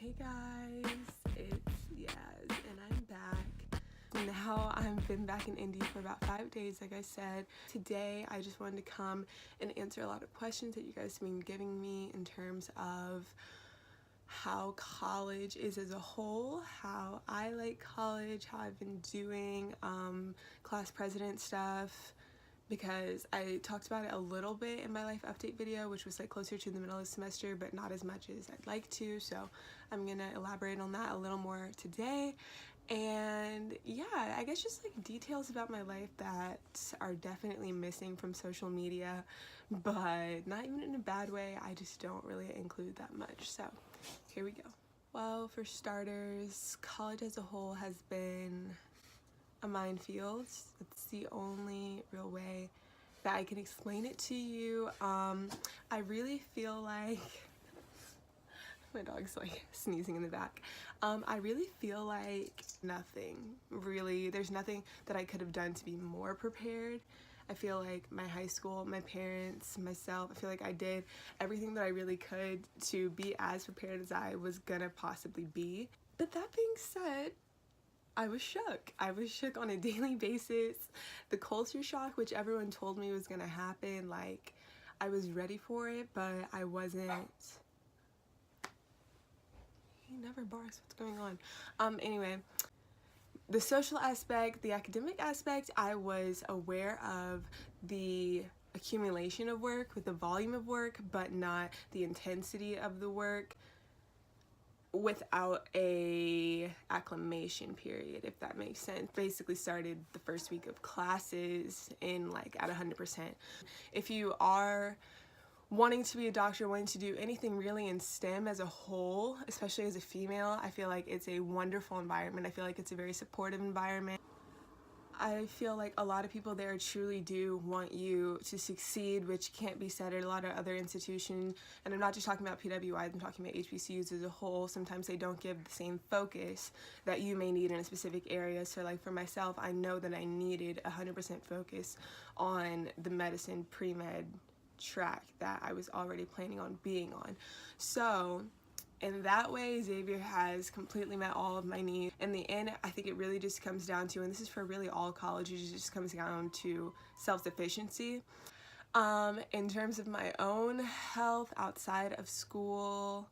Hey guys, it's Yaz and I'm back. Now I've been back in Indy for about 5 days, like I said. Today I just wanted to come and answer a lot of questions that you guys have been giving me in terms of how college is as a whole, how I like college, how I've been doing class president stuff, because I talked about it a little bit in my life update video, which was like closer to the middle of the semester, but not as much as I'd like to. So I'm gonna elaborate on that a little more today. And yeah, I guess just like details about my life that are definitely missing from social media, but not even in a bad way. I just don't really include that much. So here we go. Well, for starters, college as a whole has been a minefield. It's the only real way that I can explain it to you. I really feel like my dog's like sneezing in the back. I really feel like there's nothing that I could have done to be more prepared. I feel like my high school, my parents, myself, I feel like I did everything that I really could to be as prepared as I was gonna possibly be. But that being said, I was shook. I was shook on a daily basis. The culture shock, which everyone told me was gonna happen, like, I was ready for it, but I wasn't. He never barks. What's going on? Anyway, the social aspect, the academic aspect, I was aware of the accumulation of work with the volume of work, but not the intensity of the work, without a acclimation period, if that makes sense. Basically started the first week of classes in like at 100%. If you are wanting to be a doctor, wanting to do anything really in STEM as a whole, especially as a female, I feel like it's a wonderful environment. I feel like it's a very supportive environment. I feel like a lot of people there truly do want you to succeed, which can't be said at a lot of other institutions. And I'm not just talking about PWI, I'm talking about HBCUs as a whole. Sometimes they don't give the same focus that you may need in a specific area. So like for myself, I know that I needed 100% focus on the medicine pre-med track that I was already planning on being on. So in that way, Xavier has completely met all of my needs. In the end, I think it really just comes down to, and this is for really all colleges, it just comes down to self-sufficiency. In terms of my own health outside of school,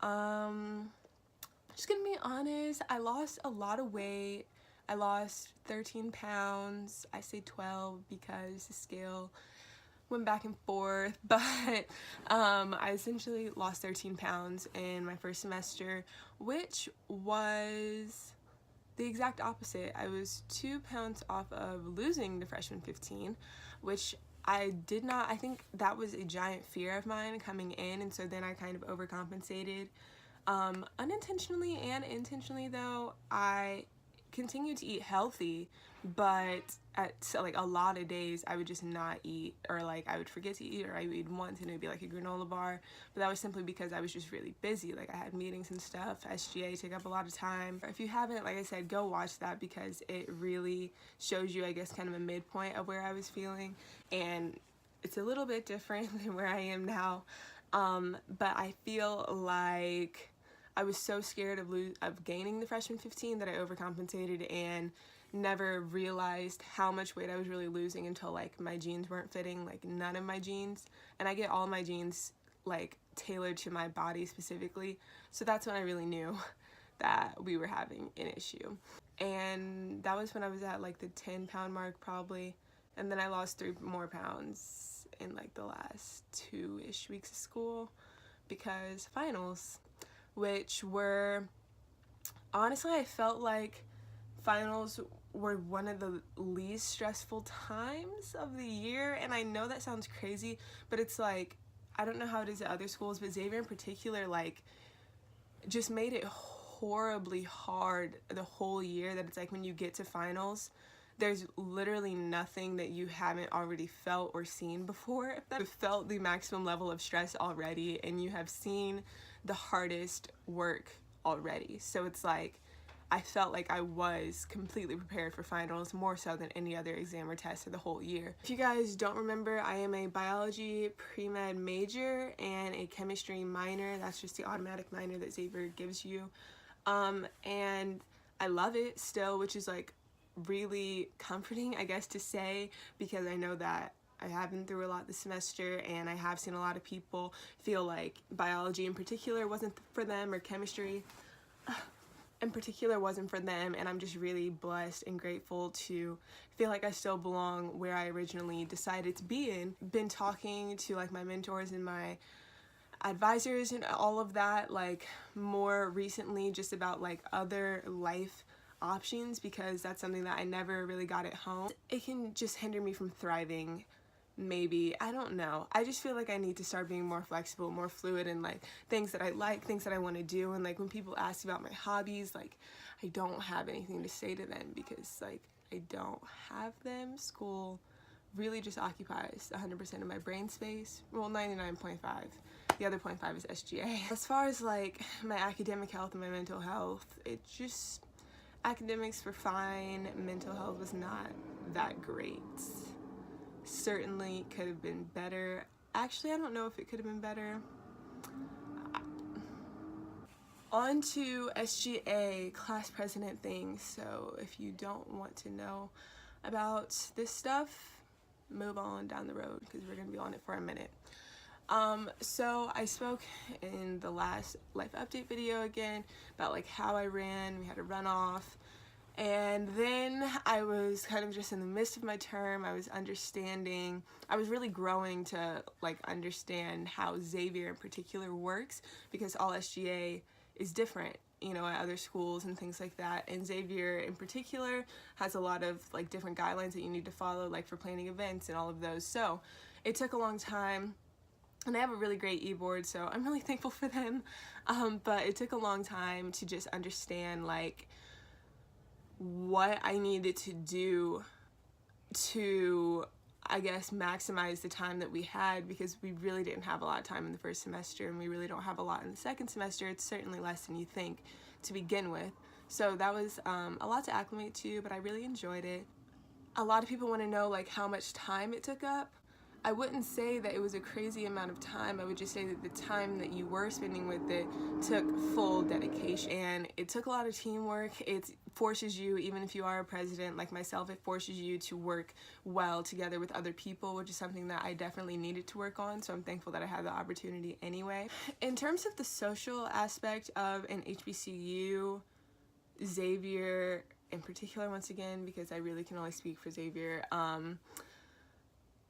just gonna be honest, I lost a lot of weight. I lost 13 pounds. I say 12 because the scale went back and forth, but I essentially lost 13 pounds in my first semester, which was the exact opposite. I was 2 pounds off of losing the freshman 15, which I think that was a giant fear of mine coming in, and so then I kind of overcompensated. Unintentionally and intentionally though, I continued to eat healthy, but so like a lot of days I would just not eat, or like I would forget to eat, or I would eat once and it would be like a granola bar, but that was simply because I was just really busy. Like I had meetings and stuff. SGA took up a lot of time. If you haven't, like I said, go watch that because it really shows you, I guess, kind of a midpoint of where I was feeling, and it's a little bit different than where I am now. But I feel like I was so scared of gaining the freshman 15 that I overcompensated and never realized how much weight I was really losing until like my jeans weren't fitting, like none of my jeans. And I get all my jeans like tailored to my body specifically. So that's when I really knew that we were having an issue. And that was when I was at like the 10-pound mark probably. And then I lost 3 more pounds in like the last 2-ish weeks of school because finals, which were, honestly, I felt like finals were one of the least stressful times of the year. And I know that sounds crazy, but it's like, I don't know how it is at other schools, but Xavier in particular, like, just made it horribly hard the whole year, that it's like when you get to finals, there's literally nothing that you haven't already felt or seen before. You've felt the maximum level of stress already, and you have seen the hardest work already. So it's like, I felt like I was completely prepared for finals, more so than any other exam or test of the whole year. If you guys don't remember, I am a biology pre-med major and a chemistry minor. That's just the automatic minor that Xavier gives you. And I love it still, which is like really comforting, I guess, to say, because I know that I have been through a lot this semester, and I have seen a lot of people feel like biology in particular wasn't for them, or chemistry in particular wasn't for them, and I'm just really blessed and grateful to feel like I still belong where I originally decided to be in. Been talking to like my mentors and my advisors and all of that, like more recently, just about like other life options, because that's something that I never really got at home. It can just hinder me from thriving, maybe. I don't know. I just feel like I need to start being more flexible, more fluid, and like things that I like, things that I want to do. And like when people ask about my hobbies, like I don't have anything to say to them, because like I don't have them. School really just occupies 100% of my brain space. Well, 99.5. The other 0.5 is SGA. As far as like my academic health and my mental health, it just, academics were fine, mental health was not that great. Certainly could have been better. Actually, I don't know if it could have been better. On to SGA, class president things. So if you don't want to know about this stuff, move on down the road, because we're gonna be on it for a minute. So I spoke in the last life update video again about like how I ran. We had a runoff. And then I was kind of just in the midst of my term. I was really growing to like understand how Xavier in particular works, because all SGA is different, you know, at other schools and things like that. And Xavier in particular has a lot of like different guidelines that you need to follow, like for planning events and all of those. So it took a long time. And I have a really great e-board, so I'm really thankful for them. But it took a long time to just understand like what I needed to do to, I guess, maximize the time that we had, because we really didn't have a lot of time in the first semester, and we really don't have a lot in the second semester. It's certainly less than you think to begin with. So that was a lot to acclimate to, but I really enjoyed it. A lot of people want to know like how much time it took up. I wouldn't say that it was a crazy amount of time. I would just say that the time that you were spending with it took full dedication, and it took a lot of teamwork. It forces you, even if you are a president like myself, it forces you to work well together with other people, which is something that I definitely needed to work on, so I'm thankful that I had the opportunity anyway. In terms of the social aspect of an HBCU, Xavier in particular, once again, because I really can only speak for Xavier,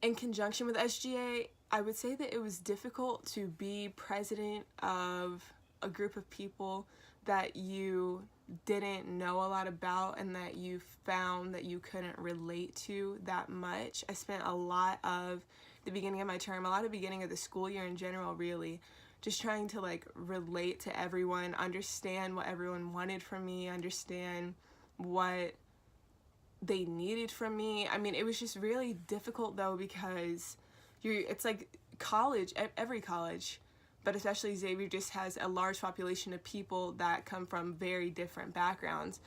in conjunction with SGA, I would say that it was difficult to be president of a group of people that you didn't know a lot about and that you found that you couldn't relate to that much. I spent a lot of the beginning of my term, a lot of the beginning of the school year in general, really, just trying to like relate to everyone, understand what everyone wanted from me, understand what they needed from me. I mean, it was just really difficult though, because it's like college, every college, but especially Xavier just has a large population of people that come from very different backgrounds,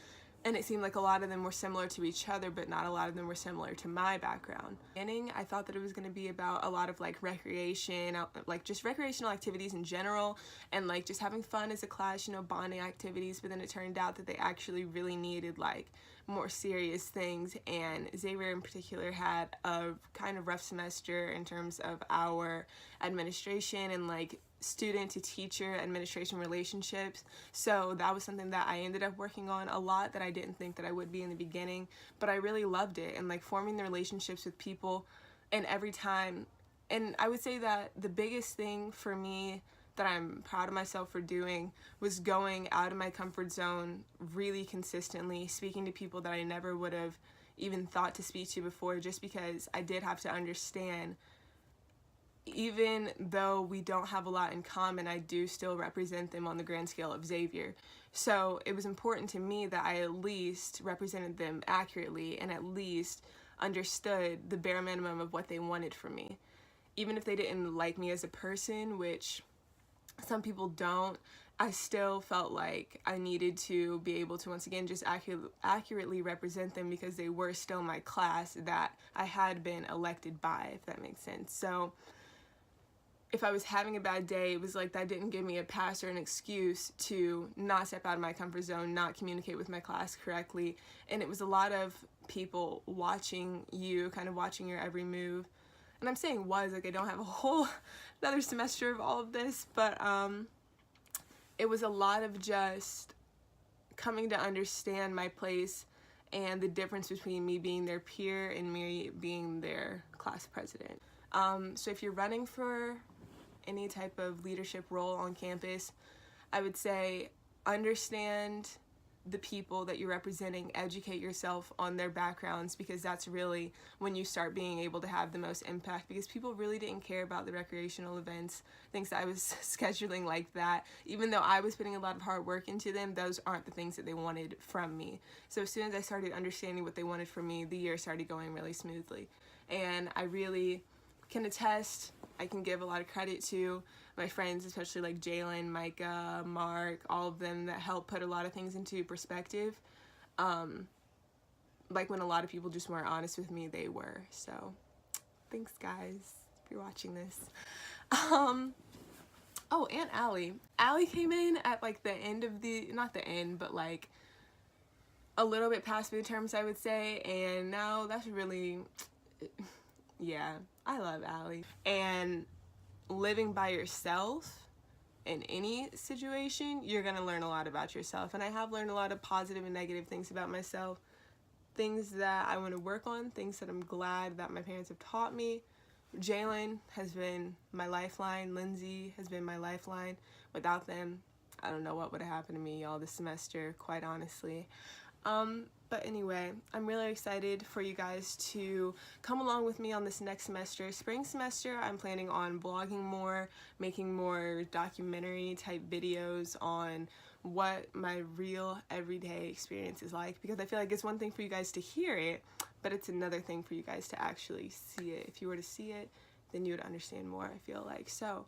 and it seemed like a lot of them were similar to each other, but not a lot of them were similar to my background. Beginning, I thought that it was going to be about a lot of like recreation, like just recreational activities in general, and like just having fun as a class, you know, bonding activities, but then it turned out that they actually really needed like more serious things, and Xavier in particular had a kind of rough semester in terms of our administration and like student to teacher administration relationships. So that was something that I ended up working on a lot, that I didn't think that I would be in the beginning, but I really loved it, and like forming the relationships with people. And every time, and I would say that the biggest thing for me that I'm proud of myself for doing was going out of my comfort zone really consistently, speaking to people that I never would have even thought to speak to before, just because I did have to understand, even though we don't have a lot in common, I do still represent them on the grand scale of Xavier. So it was important to me that I at least represented them accurately and at least understood the bare minimum of what they wanted from me. Even if they didn't like me as a person, which some people don't, I still felt like I needed to be able to once again just accurately represent them, because they were still my class that I had been elected by, if that makes sense. So if I was having a bad day, it was like that didn't give me a pass or an excuse to not step out of my comfort zone, not communicate with my class correctly. And it was a lot of people watching you, kind of watching your every move. And I'm saying was, like I don't have a whole another semester of all of this, but it was a lot of just coming to understand my place and the difference between me being their peer and me being their class president. So if you're running for any type of leadership role on campus, I would say understand the people that you're representing, educate yourself on their backgrounds, because that's really when you start being able to have the most impact, because people really didn't care about the recreational events, things that I was scheduling like that. Even though I was putting a lot of hard work into them, those aren't the things that they wanted from me. So as soon as I started understanding what they wanted from me, the year started going really smoothly. And I really can attest, I can give a lot of credit to my friends, especially like Jalen, Micah, Mark, all of them that helped put a lot of things into perspective. Like when a lot of people just weren't honest with me, they were. So thanks guys, if you're watching this. Oh, and Allie. Allie came in at like the end of the, not the end, but like a little bit past midterms, I would say. And now that's really, yeah, I love Allie. And living by yourself in any situation, you're gonna learn a lot about yourself. And I have learned a lot of positive and negative things about myself. Things that I want to work on, things that I'm glad that my parents have taught me. Jalen has been my lifeline. Lindsay has been my lifeline. Without them, I don't know what would have happened to me all this semester, quite honestly. But anyway, I'm really excited for you guys to come along with me on this next semester. Spring semester, I'm planning on vlogging more, making more documentary type videos on what my real everyday experience is like, because I feel like it's one thing for you guys to hear it, but it's another thing for you guys to actually see it. If you were to see it, then you would understand more, I feel like. So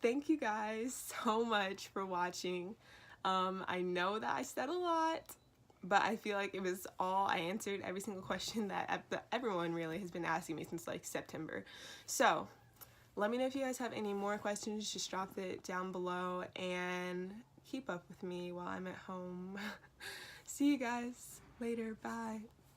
thank you guys so much for watching. I know that I said a lot, but I feel like it was all, I answered every single question that everyone really has been asking me since like September. So let me know if you guys have any more questions, just drop it down below and keep up with me while I'm at home. See you guys later, bye.